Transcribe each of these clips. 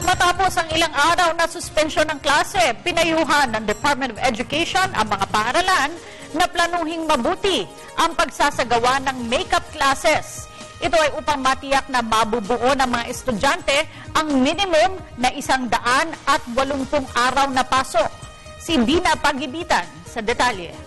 Matapos ang ilang araw na suspensyon ng klase, pinayuhan ng Department of Education ang mga paaralan na planuhing mabuti ang pagsasagawa ng makeup classes. Ito ay upang matiyak na mabubuo ng mga estudyante ang minimum na 180 araw na pasok. Si Dina Pagibitan sa detalye.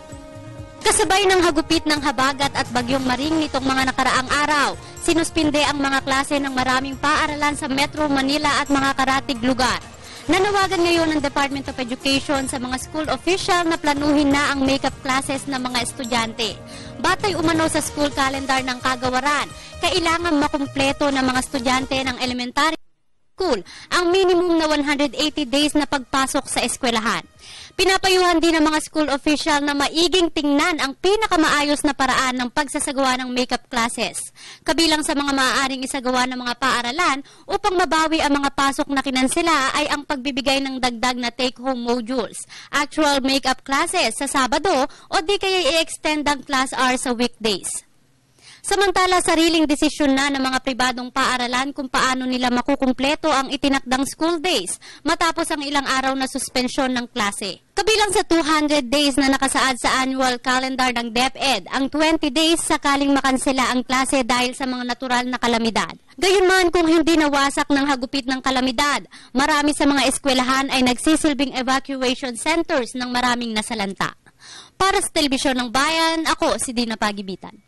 Kasabay ng hagupit ng habagat at bagyong Maring nitong mga nakaraang araw, sinuspinde ang mga klase ng maraming paaralan sa Metro Manila at mga karatig lugar. Nanawagan ngayon ng Department of Education sa mga school official na planuhin na ang makeup classes ng mga estudyante. Batay umano sa school calendar ng kagawaran, kailangan makumpleto ng mga estudyante ng elementary school ang minimum na 180 days na pagpasok sa eskwelahan. Pinapayuhan din ng mga school official na maiging tingnan ang pinakamaayos na paraan ng pagsasagawa ng makeup classes. Kabilang sa mga maaaring isagawa ng mga paaralan upang mabawi ang mga pasok na kinansela ay ang pagbibigay ng dagdag na take-home modules, actual makeup classes sa Sabado o di kaya i-extend ang class hours sa weekdays. Samantala, sariling desisyon na ng mga pribadong paaralan kung paano nila makukumpleto ang itinakdang school days matapos ang ilang araw na suspensyon ng klase. Kabilang sa 200 days na nakasaad sa annual calendar ng DepEd, ang 20 days sakaling makansela ang klase dahil sa mga natural na kalamidad. Gayunman kung hindi nawasak ng hagupit ng kalamidad, marami sa mga eskwelahan ay nagsisilbing evacuation centers ng maraming nasalanta. Para sa Telebisyon ng Bayan, ako si Dina Pagibitan.